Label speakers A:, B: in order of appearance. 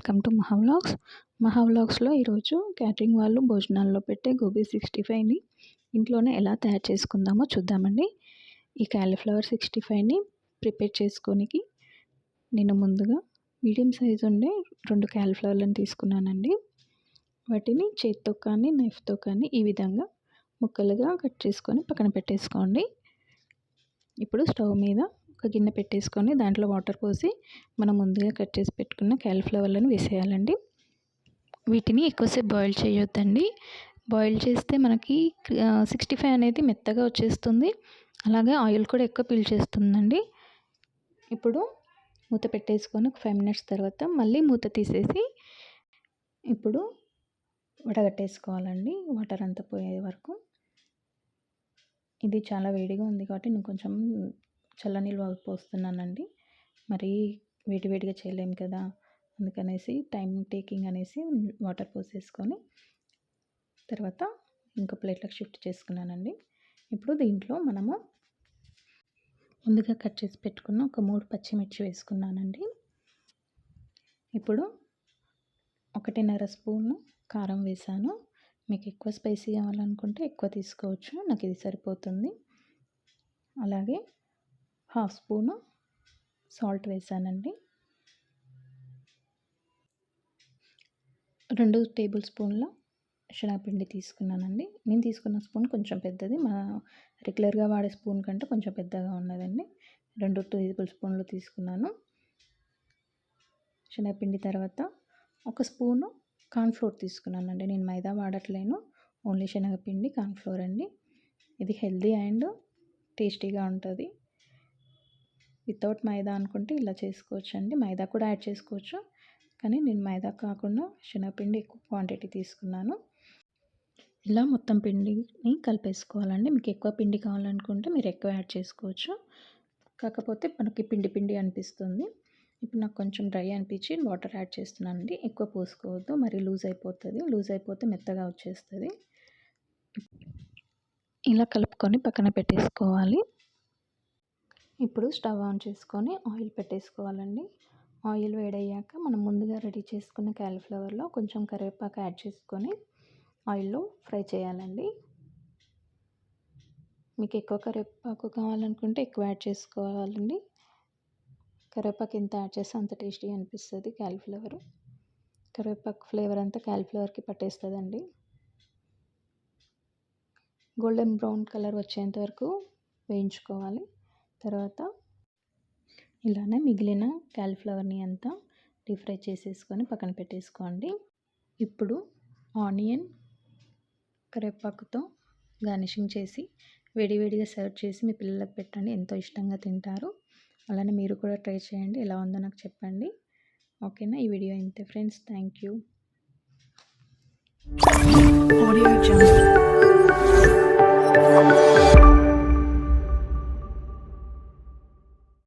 A: Welcome to మహా వ్లాగ్స్లో ఈరోజు catering వాళ్ళు భోజనాల్లో పెట్టే గోబీ 65ని ఇంట్లోనే ఎలా తయారు చేసుకుందామో చూద్దామండి. ఈ క్యాలీఫ్లవర్ 65ని ప్రిపేర్ చేసుకోనికి నేను ముందుగా మీడియం సైజు ఉండే 2 క్యాలీఫ్లవర్లను తీసుకున్నానండి. వాటిని చేత్తో కానీ నైఫ్తో కానీ ఈ విధంగా ముక్కలుగా కట్ చేసుకొని పక్కన పెట్టేసుకోండి. ఇప్పుడు స్టవ్ మీద ఒక గిన్నె పెట్టేసుకొని దాంట్లో వాటర్ పోసి మనం ముందుగా కట్ చేసి పెట్టుకున్న క్యాలీఫ్లవర్లను వేసేయాలండి. వీటిని ఎక్కువసేపు బాయిల్ చేయొద్దండి. బాయిల్ చేస్తే మనకి 65 అనేది మెత్తగా వచ్చేస్తుంది. అలాగే ఆయిల్ కూడా ఎక్కువ పీల్చేస్తుందండి. ఇప్పుడు మూత పెట్టేసుకొని ఒక 5 మినిట్స్ తర్వాత మళ్ళీ మూత తీసేసి ఇప్పుడు వడగట్టేసుకోవాలండి, వాటర్ అంతా పోయే వరకు. ఇది చాలా వేడిగా ఉంది కాబట్టి నేను కొంచెం చల్లనీళ్ళు పోస్తున్నానండి. మరి వేడిగా చేయలేము కదా, అందుకనేసి టైం టేకింగ్ అనేసి వాటర్ పోసేసుకొని తర్వాత ఇంకో ప్లేట్లోకి షిఫ్ట్ చేసుకున్నానండి. ఇప్పుడు దీంట్లో మనము ముందుగా కట్ చేసి పెట్టుకున్న ఒక 3 పచ్చిమిర్చి వేసుకున్నానండి. ఇప్పుడు 1.5 స్పూను కారం వేసాను. మీకు ఎక్కువ స్పైసీ కావాలనుకుంటే ఎక్కువ తీసుకోవచ్చు, నాకు ఇది సరిపోతుంది. అలాగే 1/2 స్పూను సాల్ట్ వేసానండి. 2 టేబుల్ స్పూన్ల శనగపిండి తీసుకున్నానండి. నేను తీసుకున్న స్పూన్ కొంచెం పెద్దది, మా రెగ్యులర్గా వాడే స్పూన్ కంటే కొంచెం పెద్దగా ఉన్నదండి. 2 టేబుల్ స్పూన్లు తీసుకున్నాను శనగపిండి. తర్వాత 1 స్పూను కార్న్ఫ్లోర్ తీసుకున్నానండి. నేను మైదా వాడట్లేను, ఓన్లీ శనగపిండి కార్న్ఫ్లోర్ అండి. ఇది హెల్దీ అండ్ టేస్టీగా ఉంటుంది. వితౌట్ మైదా అనుకుంటే ఇలా చేసుకోవచ్చు అండి, మైదా కూడా యాడ్ చేసుకోవచ్చు, కానీ నేను మైదా కాకుండా శనగపిండి ఎక్కువ క్వాంటిటీ తీసుకున్నాను. ఇలా మొత్తం పిండిని కలిపేసుకోవాలండి. మీకు ఎక్కువ పిండి కావాలనుకుంటే మీరు ఎక్కువ యాడ్ చేసుకోవచ్చు, కాకపోతే మనకి పిండి అనిపిస్తుంది. ఇప్పుడు నాకు కొంచెం డ్రై అనిపించి వాటర్ యాడ్ చేస్తున్నానండి. ఎక్కువ పోసుకోవద్దు, మరి లూజ్ అయిపోతే మెత్తగా వచ్చేస్తుంది. ఇలా కలుపుకొని పక్కన పెట్టేసుకోవాలి. ఇప్పుడు స్టవ్ ఆన్ చేసుకొని ఆయిల్ పెట్టేసుకోవాలండి. ఆయిల్ వేడయ్యాక మనం ముందుగా రెడీ చేసుకున్న క్యాలీఫ్లవర్లో కొంచెం కరివేపాకు యాడ్ చేసుకొని ఆయిల్లో ఫ్రై చేయాలండి. మీకు ఎక్కువ కరివేపాకు కావాలనుకుంటే ఎక్కువ యాడ్ చేసుకోవాలండి. కరివేపాకు ఎంత యాడ్ చేస్తే అంత టేస్టీ అనిపిస్తుంది క్యాలీఫ్లవర్. కరివేపాకు ఫ్లేవర్ అంతా క్యాలీఫ్లవర్కి పట్టేస్తుందండి. గోల్డెన్ బ్రౌన్ కలర్ వచ్చేంత వరకు వేయించుకోవాలి. తర్వాత ఇలానే మిగిలిన క్యాలీఫ్లవర్ని అంతా డీప్ ఫ్రై చేసేసుకొని పక్కన పెట్టేసుకోండి. ఇప్పుడు ఆనియన్ కరివేపాకుతో గార్నిషింగ్ చేసి వేడిగా సర్వ్ చేసి మీ పిల్లలకు పెట్టండి, ఎంతో ఇష్టంగా తింటారు. అలానే మీరు కూడా ట్రై చేయండి, ఎలా ఉందో నాకు చెప్పండి. ఓకేనా, ఈ వీడియో ఇంతే ఫ్రెండ్స్, థ్యాంక్ యూ.